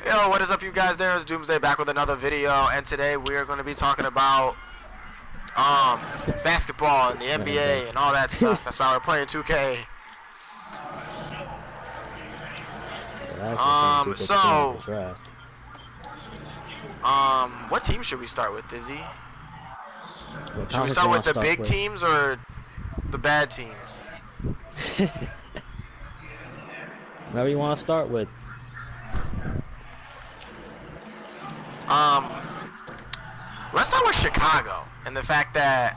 Yo, what is up, you guys? There's Doomsday back with another video, and today we are going to be talking about basketball and the NBA and all that stuff. That's why we're playing 2K. What team should we start with, Dizzy? Should we start with the big teams or the bad teams? Whatever you want to start with. Let's start with Chicago and the fact that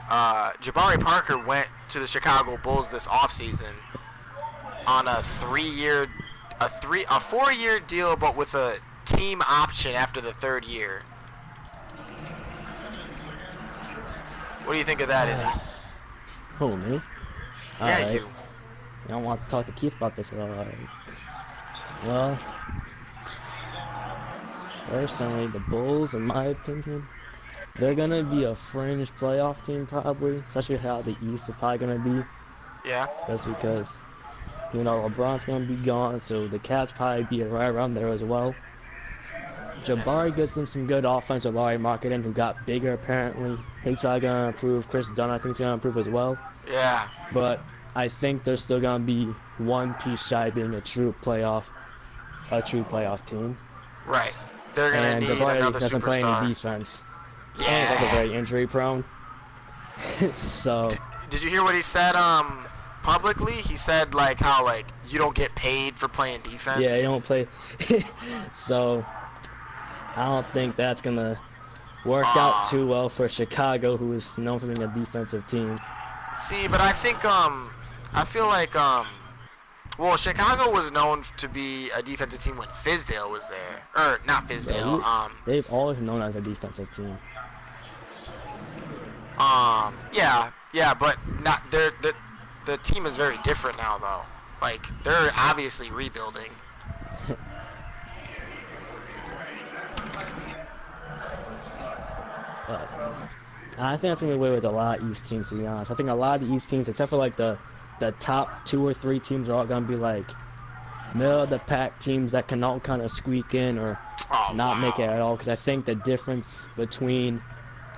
Jabari Parker went to the Chicago Bulls this offseason on a 4-year deal, but with a team option after the 3rd year. What do you think of that, Izzy? Who, me? Yeah, right. you. You don't want to talk to Keith about this at all. Right. Well, personally, the Bulls, in my opinion, they're gonna be a fringe playoff team probably, especially how the East is probably gonna be. Yeah. Just because, you know, LeBron's gonna be gone, so the Cats probably be right around there as well. Jabari gets them some good offensive marketing, who got bigger apparently. He's probably gonna improve. Chris Dunn, I think, is gonna improve as well. Yeah. But I think they're still gonna be one piece shy of being a true playoff team. Right. They're gonna need Jabari another doesn't play superstar. any defense. Yeah. And he's very injury prone. So. Did you hear what he said? Publicly, he said how you don't get paid for playing defense. Yeah, you don't play. So I don't think that's gonna work out too well for Chicago, who is known for being a defensive team. See, but I think I feel like well, Chicago was known to be a defensive team when Fizdale was there, or not Fizdale. Yeah, they've always been known as a defensive team. Yeah, but not the team is very different now, though. Like, they're obviously rebuilding. But I think that's gonna be the way with a lot of East teams, to be honest. I think a lot of the East teams, except for like the top 2 or 3 teams, are all gonna be like middle of the pack teams that can all kind of squeak in or not make it at all. Because I think the difference between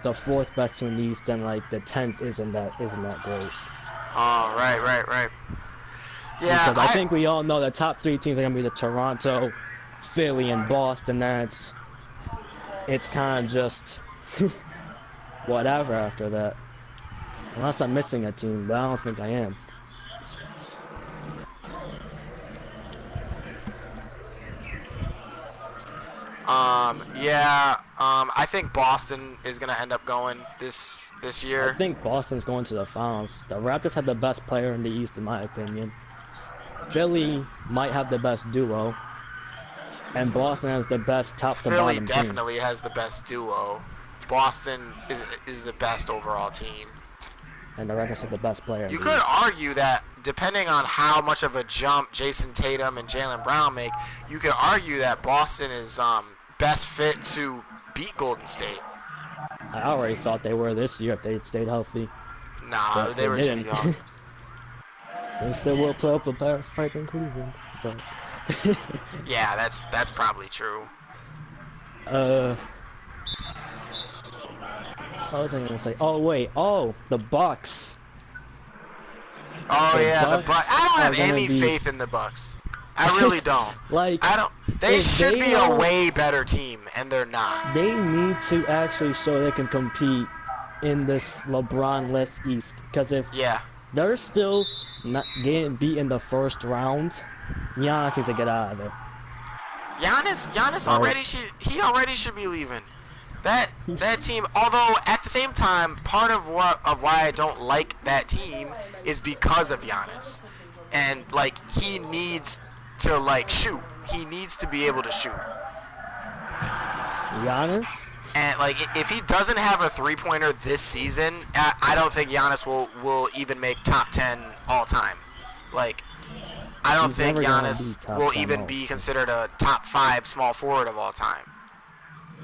the 4th best team in the East and like the 10th isn't that great. Oh, right. Yeah, because I think we all know the top 3 teams are gonna be the Toronto, Philly, and Boston. Then it's kind of just whatever after that. Unless I'm missing a team, but I don't think I am. I think Boston is gonna end up going this year. I think Boston's going to the finals. The Raptors have the best player in the East, in my opinion. Philly might have the best duo, and Boston has the best top to bottom team. Philly definitely has the best duo. Boston is the best overall team. And the Raptors have the best player. You could argue that, depending on how much of a jump Jason Tatum and Jaylen Brown make, you could argue that Boston is best fit to beat Golden State. I already thought they were this year if they stayed healthy. Nah, they were too young. They still will play up a better fight than Cleveland. But yeah, that's probably true. What was I gonna say? Oh wait, the Bucks. Oh yeah, the Bucks. I don't have any faith in the Bucks. I really don't. They should be a way better team, and they're not. They need to actually show they can compete in this LeBron-less East. Because if they're still not getting beat in the 1st round, Giannis needs to get out of there. Giannis already should be leaving. That team, although at the same time, part of why I don't like that team is because of Giannis, and he needs to shoot. He needs to be able to shoot. Giannis? And if he doesn't have a 3-pointer this season, I don't think Giannis will even make top 10 all time. I don't think Giannis will even be considered a top 5 small forward of all time.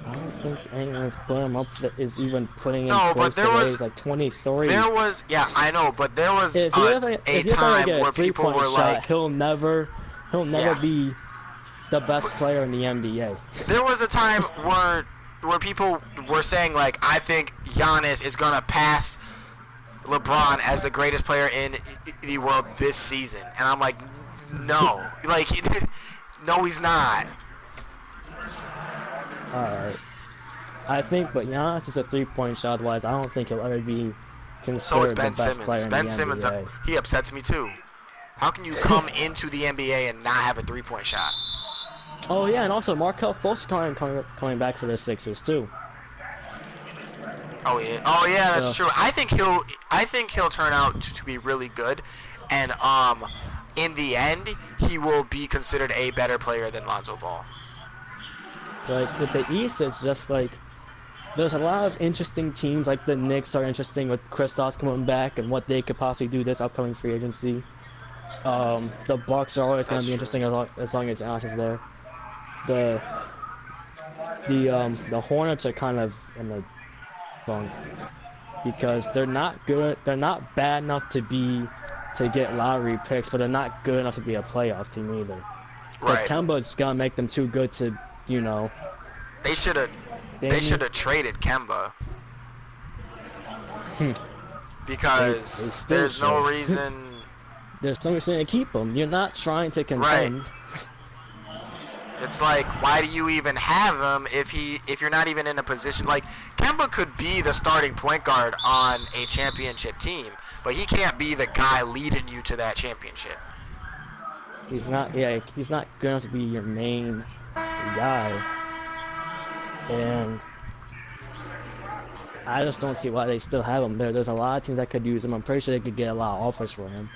I don't think anyone's putting him up that is even putting him no, close but there to was like 23. There was, yeah, I know, but there was a time where people were shot, he'll never be the best player in the NBA. There was a time where people were saying like, I think Giannis is gonna pass LeBron as the greatest player in the world this season, and I'm like, no, like, no, he's not. Alright. I think, but Giannis is a 3-point shot wise. I don't think he'll ever be So is considered Ben the best player Simmons. in Ben the Simmons, NBA. he upsets me too. How can you come into the NBA and not have a 3-point shot? Oh yeah, and also Markelle Fultz coming back for the Sixers too. Oh yeah, that's true. I think he'll turn out to be really good, and in the end, he will be considered a better player than Lonzo Ball. Like with the East, it's just like there's a lot of interesting teams. Like the Knicks are interesting with Kristaps coming back and what they could possibly do this upcoming free agency. The Bucks are always going to be interesting as long as Giannis is there. The Hornets are kind of in the funk because they're not good. They're not bad enough to get lottery picks, but they're not good enough to be a playoff team either. Because Right. Kemba's gonna make them too good to, you know. They should have traded Kemba. Because they there's no should. reason. There's no reason to keep them. You're not trying to contend. It's like, why do you even have him if you're not even in a position? Like, Kemba could be the starting point guard on a championship team, but he can't be the guy leading you to that championship. He's not. Yeah, he's not good enough to be your main guy. And I just don't see why they still have him there. There's a lot of teams that could use him. I'm pretty sure they could get a lot of offers for him.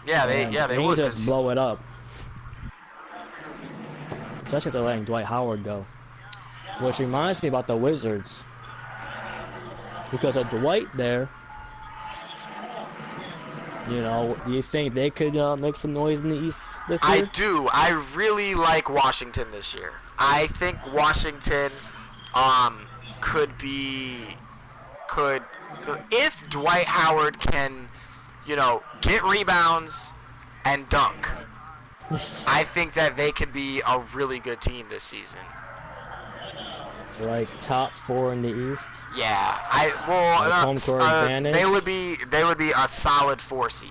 Yeah, they would just blow it up. Especially if they're letting Dwight Howard go. Which reminds me about the Wizards. Because of Dwight there, you know, do you think they could make some noise in the East this year? I do. I really like Washington this year. I think Washington could if Dwight Howard can, you know, get rebounds and dunk. I think that they could be a really good team this season. Like top 4 in the East? Yeah, home court advantage? they would be a solid 4 seed.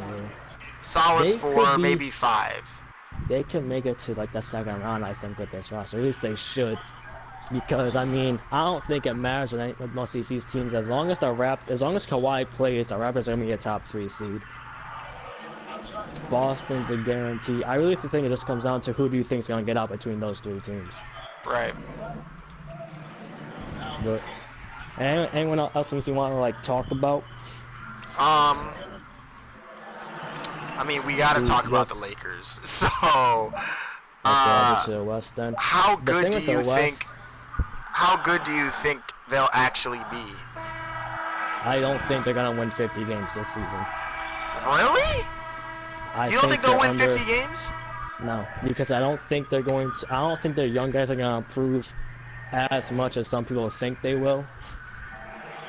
Yeah. Solid They 4, could be- maybe 5. They can make it to like the second round, I think, with this roster. At least they should. Because I mean, I don't think it matters with most of these teams. As long as Kawhi plays, the Raptors are gonna be a top 3 seed. Boston's a guarantee. I really think it just comes down to who do you think is gonna get out between those 3 teams. Right. But anyone else you want to like talk about? I mean, we gotta talk about the Lakers. So, Let's go to the West then. how good do you think they'll actually be? I don't think they're gonna win 50 games this season. Really? You don't think they'll win 50 games? No, because I don't think they're going to. I don't think their young guys are gonna improve as much as some people think they will.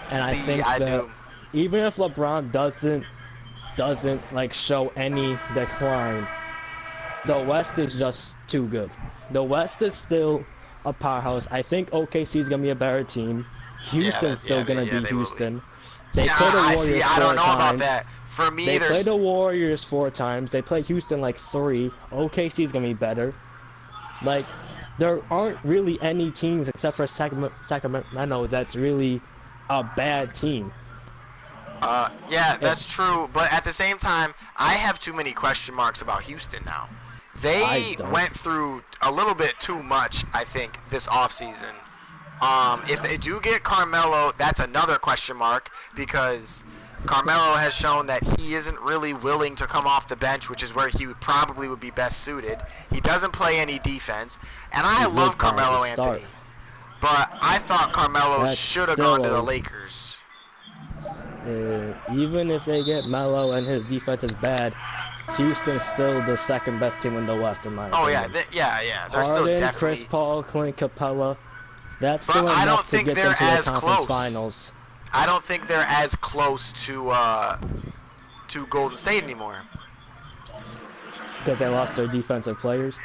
And I think that even if LeBron doesn't like show any decline, the West is just too good. The West is still a powerhouse. I think OKC is gonna be a better team. Houston's still gonna be Houston. They play the Warriors I don't know 4 about times. that. For me, They play the Warriors 4 times. They play Houston like 3. OKC's gonna be better. Like, there aren't really any teams except for Sacramento that's really a bad team. Yeah, that's true. But at the same time, I have too many question marks about Houston now. They went through a little bit too much, I think, this offseason. If they do get Carmelo, that's another question mark because Carmelo has shown that he isn't really willing to come off the bench, which is where he probably would be best suited. He doesn't play any defense, and I love Carmelo Anthony, but I thought Carmelo should have gone to the Lakers. Even if they get Melo and his defense is bad, Houston's still the second best team in the West, in my opinion. Oh yeah, they're still Harden, definitely. Chris Paul, Clint Capella. That's still But I don't enough to think get they're them to as the conference close. finals. I don't think they're as close to Golden State anymore. because they lost their defensive players.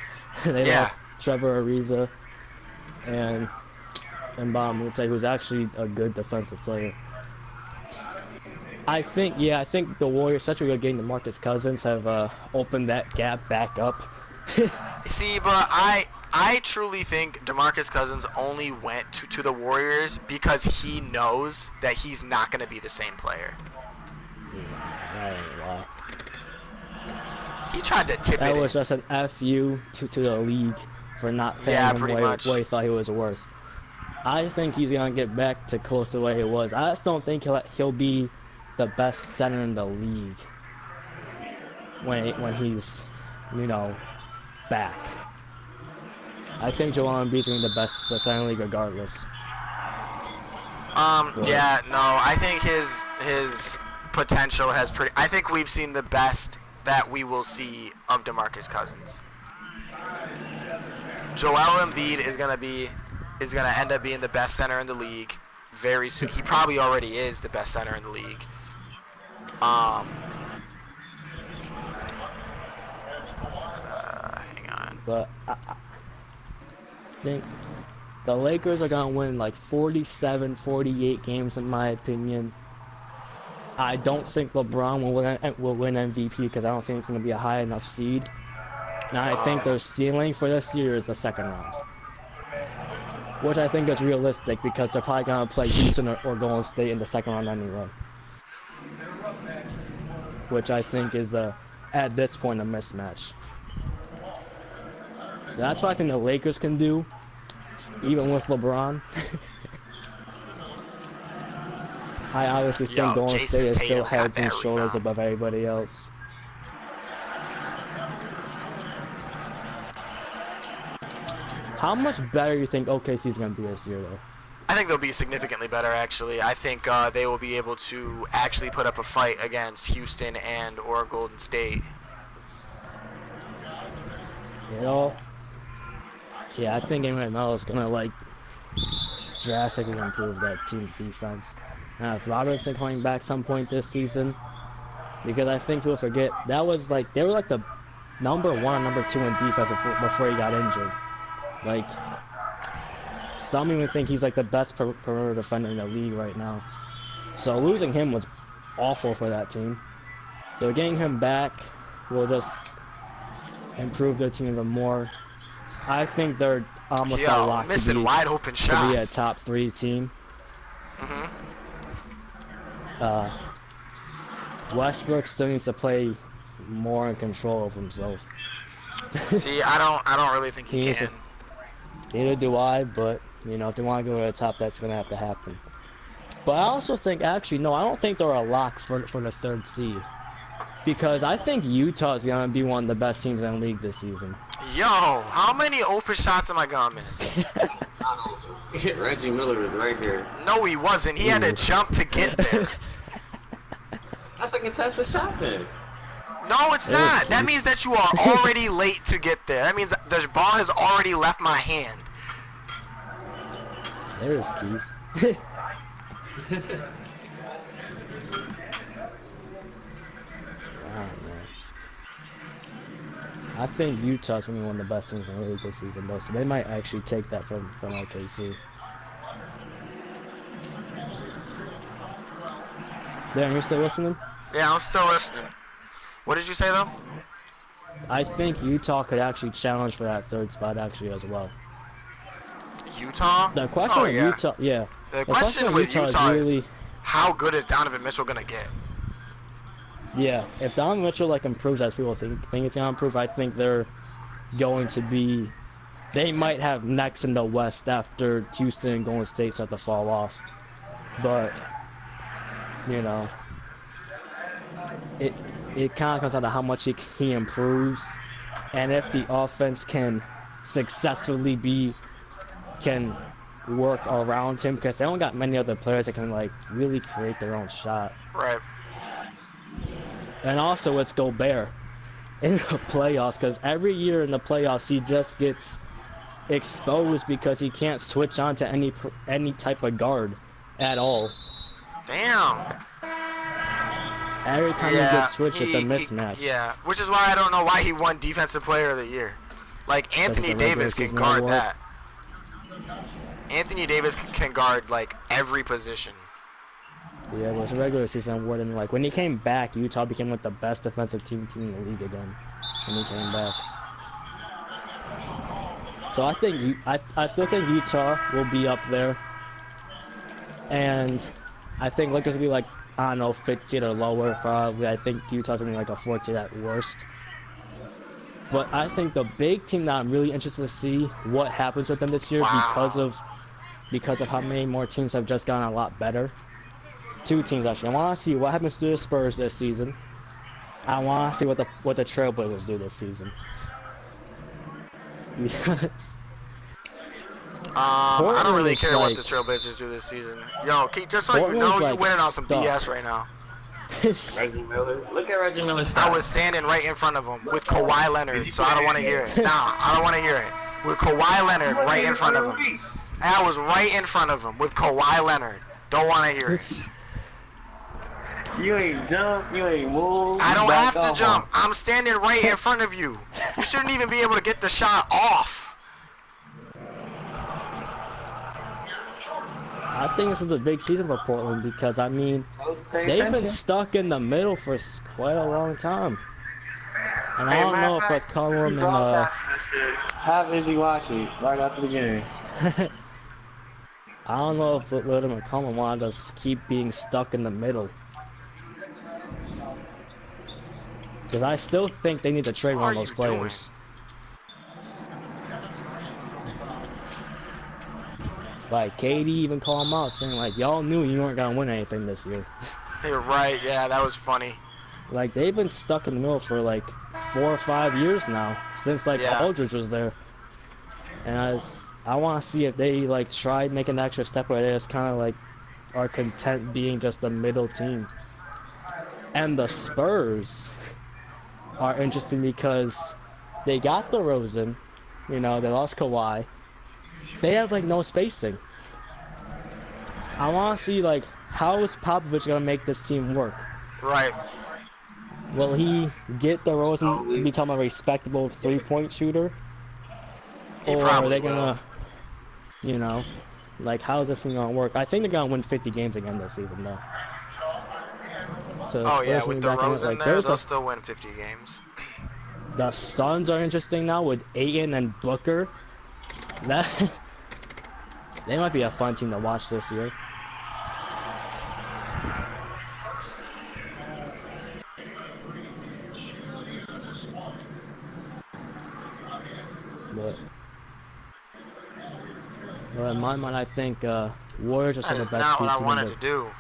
They lost Trevor Ariza and Mbamute, who's actually a good defensive player. I think the Warriors, especially against DeMarcus Cousins, have opened that gap back up. See, but I truly think DeMarcus Cousins only went to the Warriors because he knows that he's not going to be the same player. That ain't a lot. He tried to tip it. That was just an FU to the league for not paying him what he thought he was worth. I think he's gonna get back to close to where he was. I just don't think he'll be the best center in the league when he's, you know, back. I think Joel Embiid's gonna be the best center in the league regardless. Yeah, no, I think his potential has pretty. I think we've seen the best that we will see of DeMarcus Cousins. Joel Embiid is gonna end up being the best center in the league very soon. He probably already is the best center in the league. Hang on. But I think the Lakers are gonna win like 47, 48 games in my opinion. I don't think LeBron will win MVP because I don't think it's going to be a high enough seed. Now I think their ceiling for this year is the second round, which I think is realistic because they're probably going to play Houston or Golden State in the second round anyway. Which I think is at this point a mismatch. That's what I think the Lakers can do, even with LeBron. I obviously think Golden State is still heads and shoulders above everybody else. How much better do you think OKC's going to be this year, though? I think they'll be significantly better, actually. I think they will be able to actually put up a fight against Houston or Golden State. You know, yeah, I think Amy Melo is going to, like, drastically improve that team's defense. Now, if Robinson coming back some point this season, because I think people forget, that was like, they were like the number 1 or number 2 in defense before he got injured. Like, some even think he's like the best perimeter defender in the league right now. So losing him was awful for that team. So getting him back will just improve their team even more. I think they're almost a lock to be, wide open shots. To be a top 3 team. Westbrook still needs to play more in control of himself. See, I don't really think he can. Neither do I, but you know, if they want to go to the top, that's gonna have to happen. But I also think, actually, no, I don't think they're a lock for the 3rd seed, because I think Utah is gonna be one of the best teams in the league this season. Yo, how many open shots am I gonna miss? Reggie Miller was right here. No, he wasn't. He had to jump to get there. That's a contested shot then. No, it's not. That means that you are already late to get there. That means the ball has already left my hand. There's Keith. I think Utah's gonna be one of the best teams in the league this season, though, so they might actually take that from OKC. Darren, you still listening? Yeah, I'm still listening. What did you say, though? I think Utah could actually challenge for that 3rd spot, actually, as well. Utah? The question with Utah, yeah. The question with Utah is really, how good is Donovan Mitchell gonna get? Yeah, if Donovan Mitchell like improves as people think it's gonna improve, I think they're going to be. They might have next in the West after Houston and Golden State start to fall off, but you know, it kind of comes down to how much he improves, and if the offense can successfully can work around him, because they don't got many other players that can like really create their own shot. Right. And also it's Gobert in the playoffs, because every year in the playoffs he just gets exposed because he can't switch on to any type of guard at all. Damn. Every time he gets switched, it's a mismatch. Yeah, which is why I don't know why he won Defensive Player of the Year. Like, Anthony Davis can guard that. Anthony Davis can guard, like, every position. Yeah, but it's a regular season award, and like when he came back, Utah became like the best defensive team in the league again. When he came back, so I think I still think Utah will be up there, and I think Lakers will be like, I don't know, 15 or lower probably. I think Utah's gonna be like a 14 at worst. But I think the big team that I'm really interested to see what happens with them this year because of how many more teams have just gotten a lot better. Two teams actually. I want to see what happens to the Spurs this season. I want to see what the Trailblazers do this season. I don't really care what the Trailblazers do this season. Yo, just so you know, you're winning on some BS right now. Reggie Miller. Look at Reggie Miller's stats. I was standing right in front of him with Kawhi Leonard, so I don't want to hear it. Nah, I don't want to hear it. With Kawhi Leonard right in front of him. I was right in front of him with Kawhi Leonard. Don't want to hear it. You ain't jump, you ain't move. I don't have to jump. I'm standing right in front of you. You shouldn't even be able to get the shot off. I think this is a big season for Portland because, I mean, they've been stuck in the middle for quite a long time. And I don't know if McCollum and How is he watching right after the game? I don't know if Lillard and McCollum wanted to keep being stuck in the middle. Because I still think they need to trade one of those players. Like, KD even called him out, saying, like, y'all knew you weren't going to win anything this year. You're right, yeah, that was funny. Like, they've been stuck in the middle for, like, 4 or 5 years now, since, like, Aldridge was there. And I want to see if they, like, try making an extra step where they just kind of, like, are content being just the middle team. And the Spurs are interesting because they got DeRozan, you know, they lost Kawhi. They have, like, no spacing. I want to see, like, how is Popovich going to make this team work? Right. Will he get DeRozan to become a respectable three-point shooter? Or are they going to, you know, like, how is this thing going to work? I think they're going to win 50 games again this season, though. So oh, yeah, with DeRozan there, they'll still win 50 games. The Suns are interesting now with Ayton and Booker. They might be a fun team to watch this year. But in my mind, I think Warriors are still the best team. That's not what I wanted to do.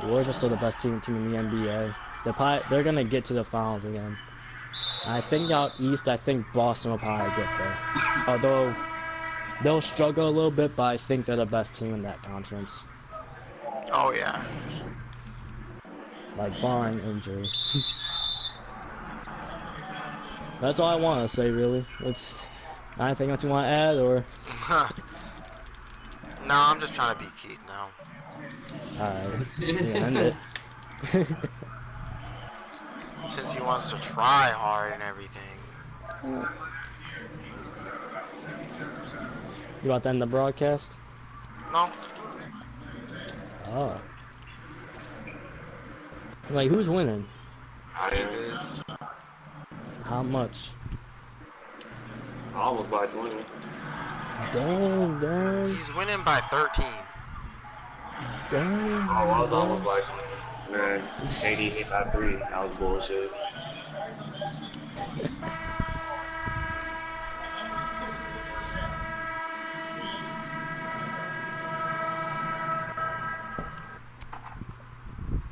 Warriors are still the best team in the NBA. They're gonna get to the finals again. I think out east, I think Boston will probably get there. Although they'll struggle a little bit, but I think they're the best team in that conference. Oh yeah. Like barring injury. That's all I want to say, really. Anything else you want to add, or? No, I'm just trying to beat Keith now. Alright, end it. Since he wants to try hard and everything. You about to end the broadcast? No. Oh. Like, who's winning? Keith is. How much? Almost by 20. Dang. He's winning by 13. Dang. Oh, I was almost by 20. Man, AD hit by 3. That was bullshit.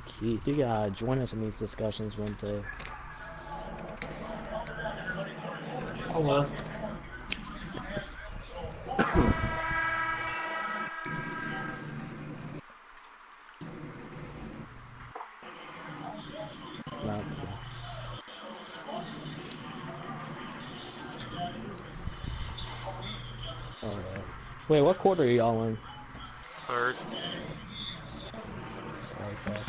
Keith, you gotta join us in these discussions one day. Oh well. Alright. Wait, what quarter are y'all in? Third. Okay.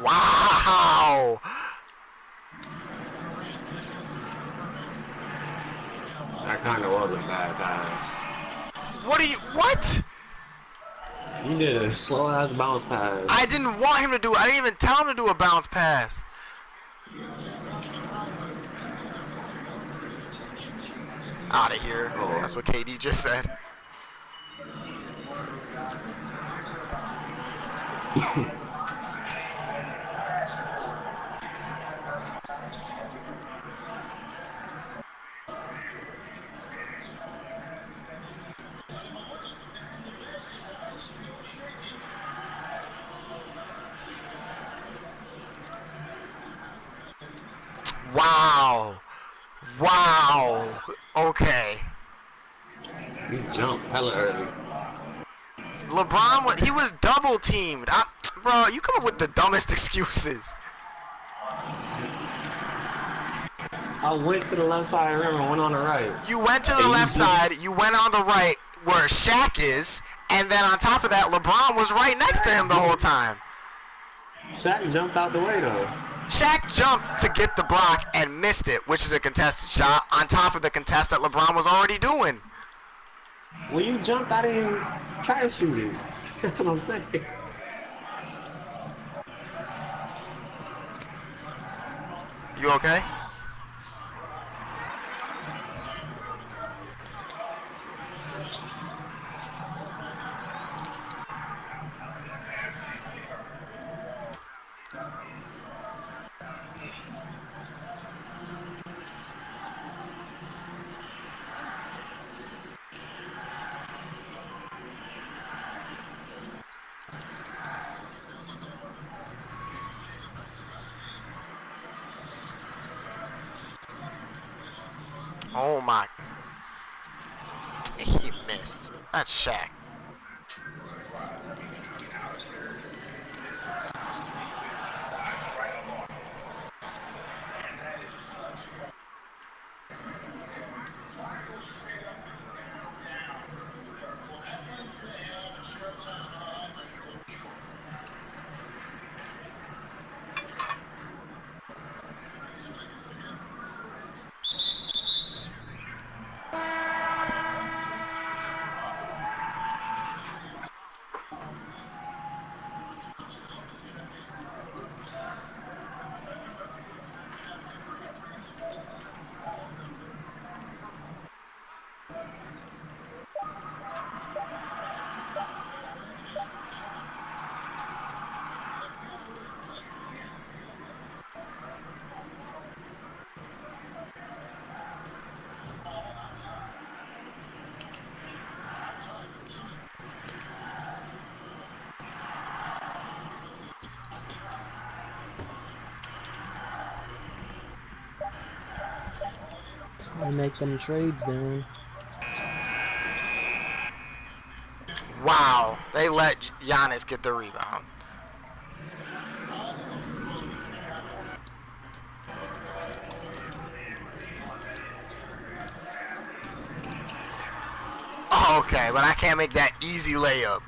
Wow. That kind of was a bad pass. What? You did a slow ass bounce pass. I didn't want him to do it. I didn't even tell him to do a bounce pass. Out of here. Oh. That's what KD just said. Wow. Wow. Okay. You jumped hella early. LeBron, he was double teamed. Bro, you come up with the dumbest excuses. I went to the left side of the rim and went on the right. You went to the left side, you went on the right where Shaq is, and then on top of that, LeBron was right next to him the whole time. Shaq jumped out the way though. Shaq jumped to get the block and missed it, which is a contested shot, on top of the contest that LeBron was already doing. When you jumped, I didn't try to shoot it. That's what I'm saying. You okay? Oh my. He missed. That's Shaq. I make them trades, Darren. Wow. They let Giannis get the rebound. Oh, okay, but I can't make that easy layup.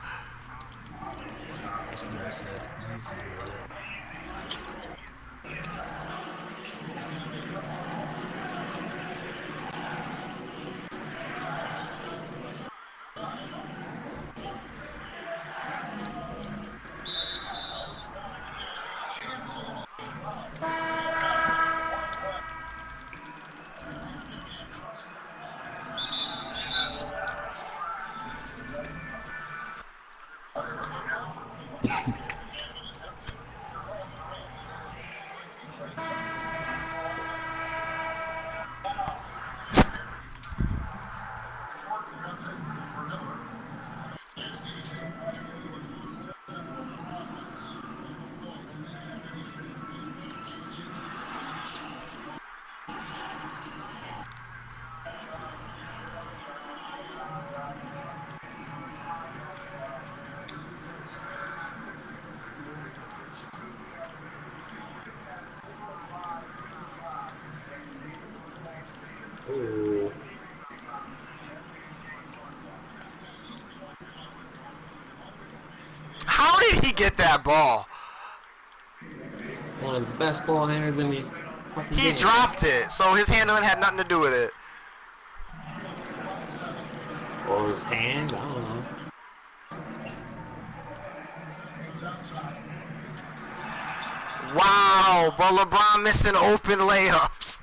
Ooh. How did he get that ball? one of the best ball handlers in the fucking He game. dropped it, so his handling had nothing to do with it. Or his hands, I don't know. Wow, but LeBron missing open layups.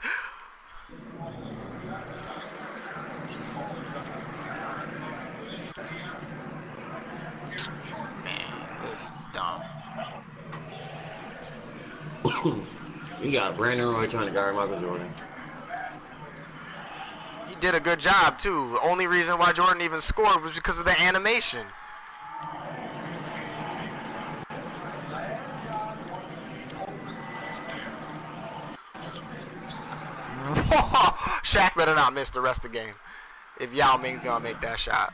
Man, this is dumb. You got Brandon Roy trying to guard Michael Jordan. He did a good job too. The only reason why Jordan even scored was because of the animation. Whoa! Shaq better not miss the rest of the game if Yao Ming's gonna make that shot.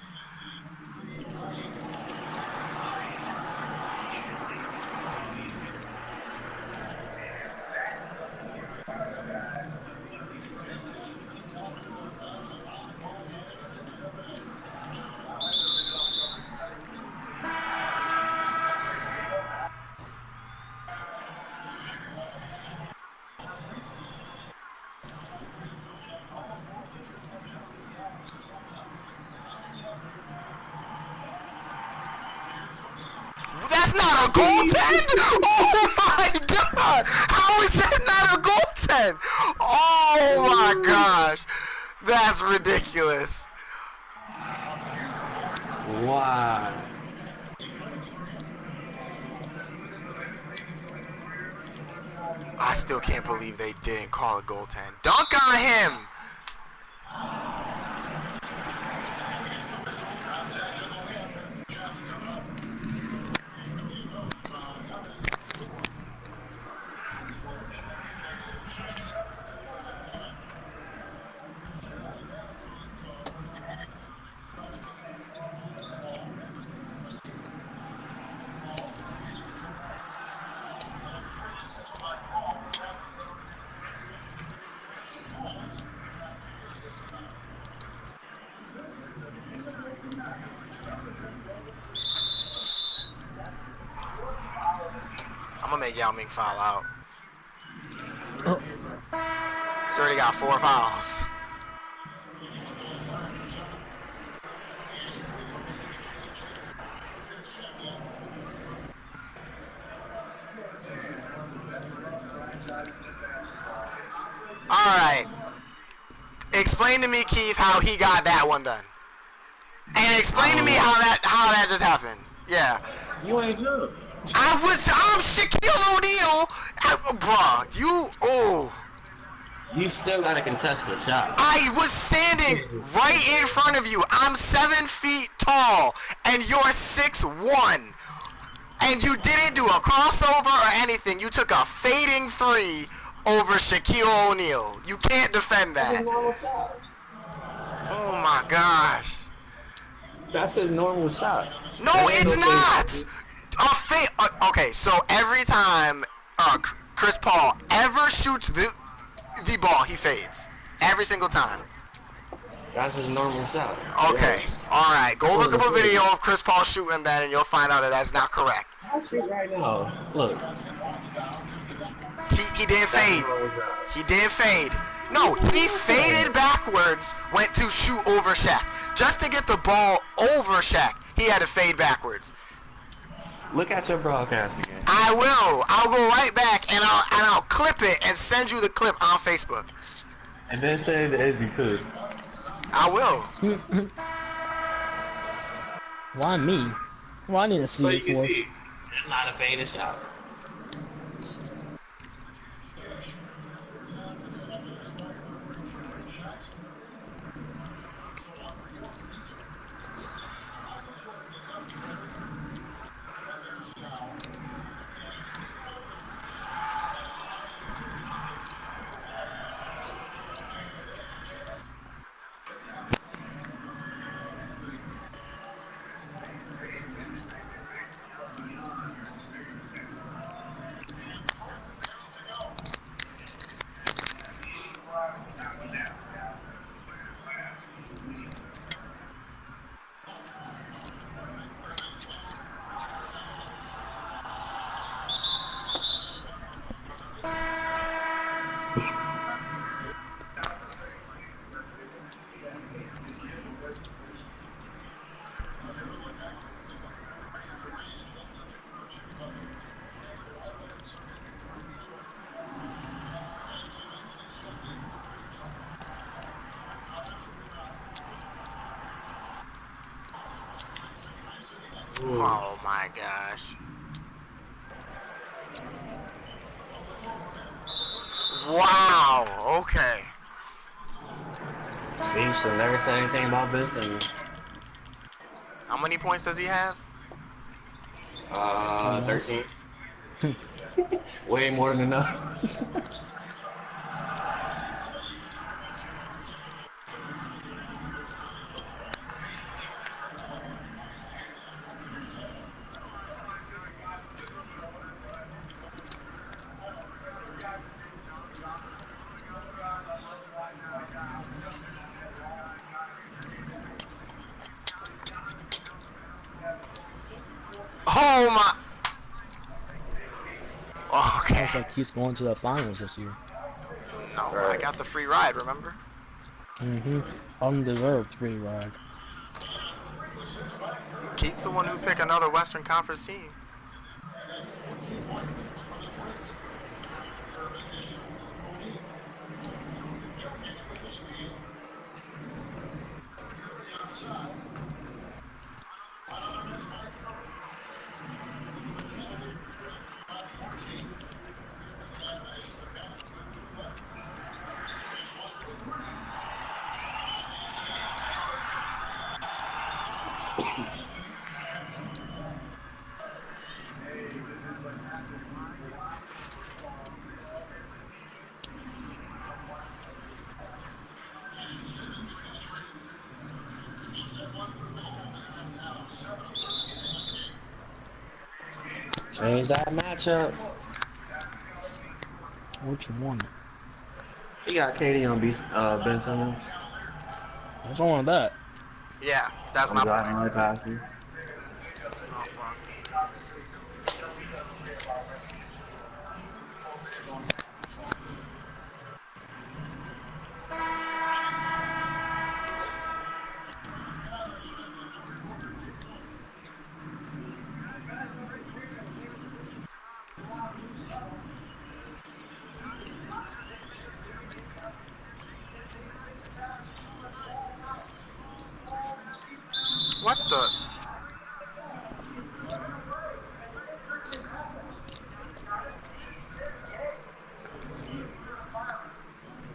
That's not a goaltend! Oh my god! How is that not a goaltend? Oh my gosh! That's ridiculous. Wow. I still can't believe they didn't call a goaltend. Dunk on him! I'm gonna make Yao Ming foul out. Oh. He's already got 4 fouls. Alright. Explain to me, Keith, how he got that one done. And explain to me how that just happened. Yeah. You ain't jump. I'm Shaquille O'Neal. Bruh, You still gotta contest the shot. I was standing right in front of you. I'm 7 feet tall, and you're 6'1". And you didn't do a crossover or anything. You took a fading 3 over Shaquille O'Neal. You can't defend that. Oh my gosh. That's his normal shot. No, it's not. Okay, so every time Chris Paul ever shoots the ball, he fades. Every single time. That's his normal shot. Okay, Yes. alright. Go look up a video of Chris Paul shooting that and you'll find out that that's not correct. I'll see right now. Look. He didn't fade. He didn't fade. No, he faded backwards, went to shoot over Shaq. Just to get the ball over Shaq, he had to fade backwards. Look at your broadcast again. I will. I'll go right back and I'll clip it and send you the clip on Facebook. And then say it as you could. I will. Why me? Well, I need to see So it you can for. see. It's not a faded shot. Oh my gosh. Wow. Okay. See, should never say anything about Ben Simmons. How many points does he have? 13. Way more than enough. Oh my. Okay. Looks like he's going to the finals this year. No, I got the free ride, remember? Undeserved free ride. Keith's the one who picked another Western Conference team. Change that matchup. Which one? He got KD on Ben Simmons. What's wrong with that? Yeah, that's my point. Only passing. Oh, wrong game. What the?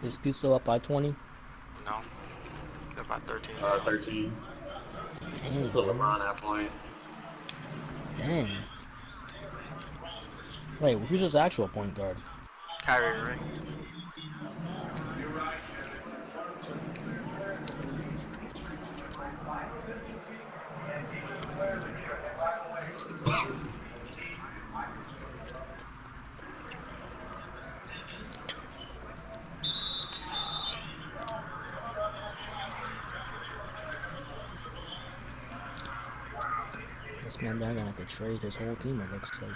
Is Q still up by 20? No. They're about 13 still. 13. Dang, Put man. LeBron at point. Dang. Wait, who's his actual point guard? Kyrie Irving. This man down gonna have to trade his whole team, it looks like.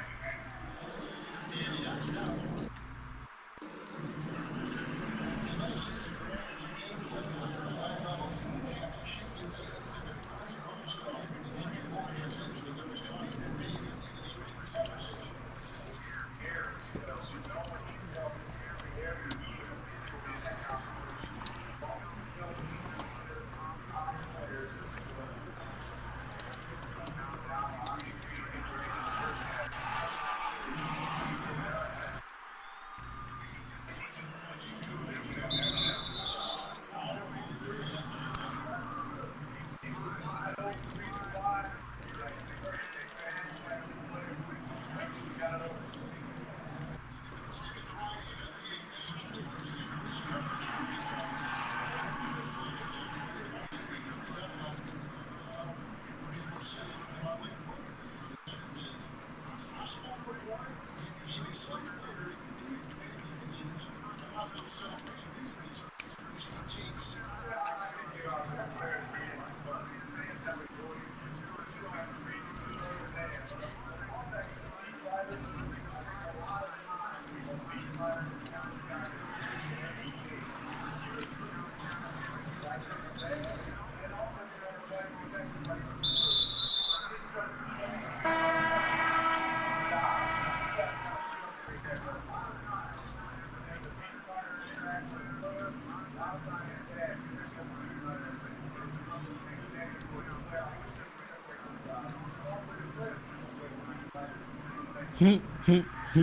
He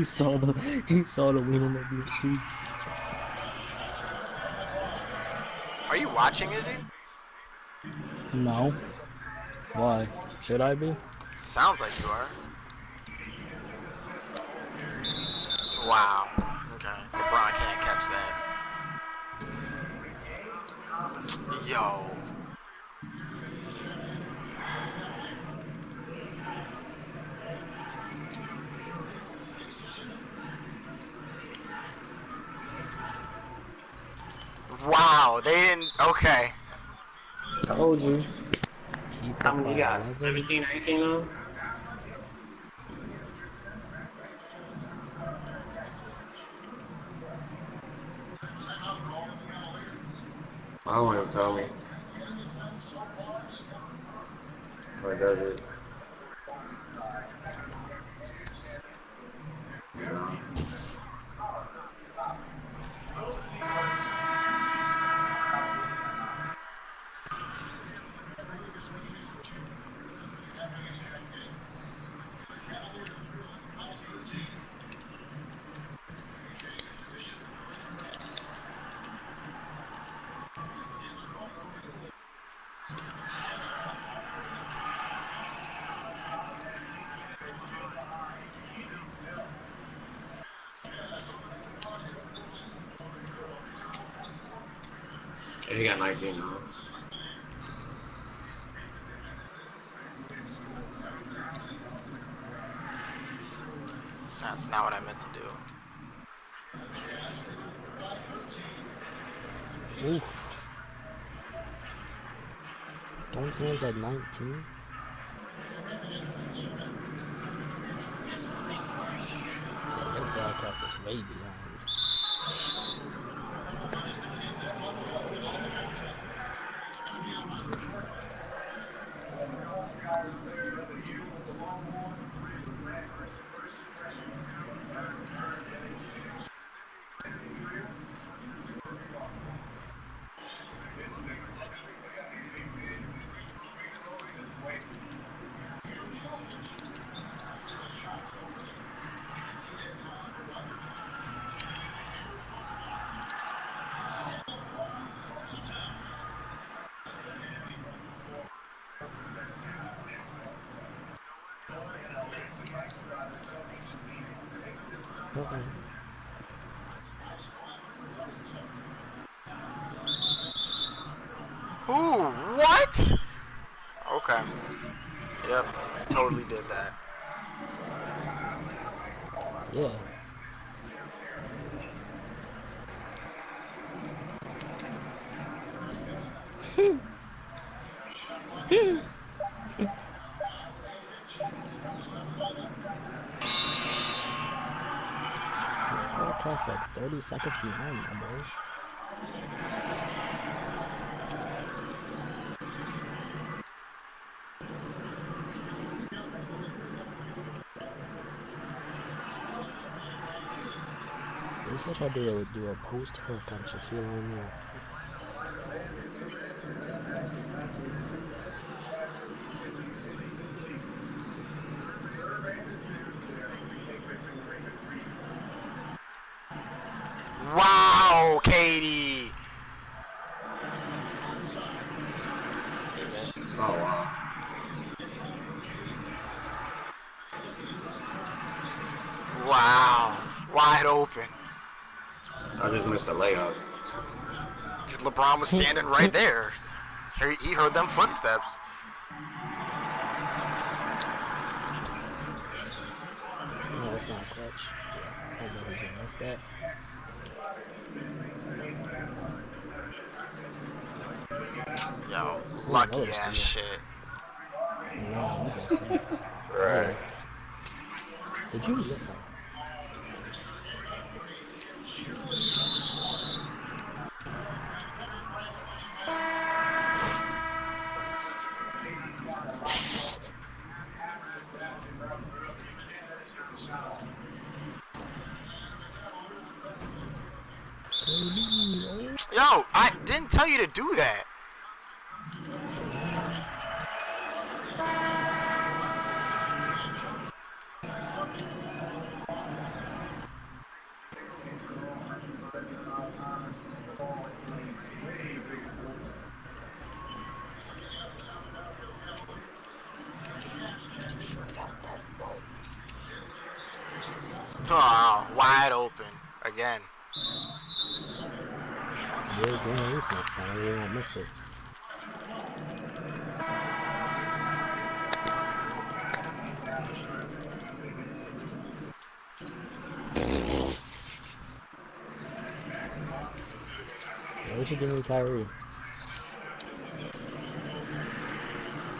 saw the win on the BFT. Are you watching, Izzy? No. Why? Should I be? Sounds like you are. Wow. Okay. LeBron can't catch that. Yo. Wow. They didn't. Okay. Told you. Keep How up many by you got? 11. 17 or 18 now? I don't want to tell me. Or does it? Yeah. Yeah, he got 19 now. That's not what I meant to do. Oof. Only someone's at 19. Yeah, their broadcast is way behind. Uh-oh. Who? What? Okay. Yep. Totally did that. Yeah. Your broadcast like 30 seconds behind, my boy. They said how they would do a post hook on Shaquille O'Neal. Wow, Katie. He missed. Oh, wow. Wow. Wide open. I just missed a layup. Because LeBron was standing right there. He heard them footsteps. No, it's not clutch. I don't know who's gonna miss that. Yo, Ooh, lucky another ass steal. shit. No, you gonna see. Right. Uh-oh. Did you look? Oh. KD, oh. Yo, I didn't tell you to do that. Oh, wide open again. Yeah, again, at least next time. I really won't miss it. Why would you give me Kyrie?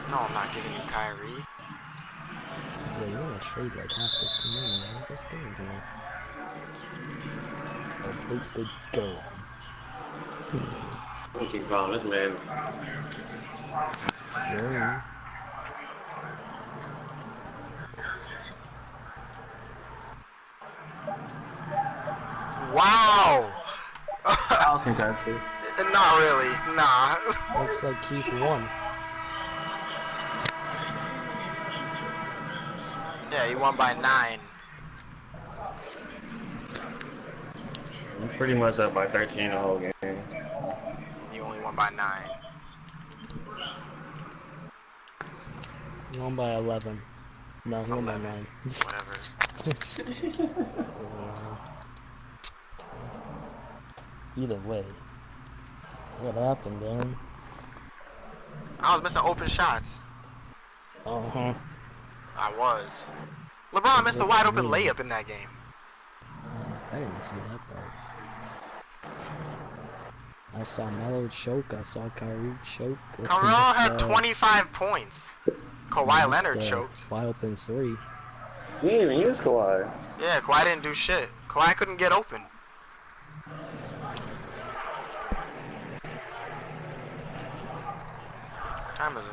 No, I'm not giving you Kyrie. Yeah, you wanna trade like half this to me, man. What's doing to me? Oh, boosted go. I'm keep calling this man. Yeah. Wow. I was contested. Not really. Nah. Looks like Keith won. Yeah, he won by 9. He's pretty much up by 13 the whole game. And you only won by 9. He won by 11. No, he won by 11. 9. Whatever. Either way. What happened, Darren? I was missing open shots. Uh-huh. I was. LeBron missed a wide open layup in that game. I didn't see that part. I saw Melo choke, I saw Kyrie choke. Carmelo had 25 points. Kawhi Leonard choked. Wide open 3. He didn't even use Kawhi. Yeah, Kawhi didn't do shit. Kawhi couldn't get open. What time is it?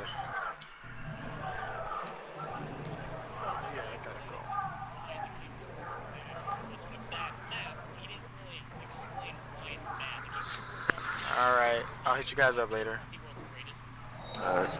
Oh, yeah, I gotta go. Alright, I'll hit you guys up later. Alright.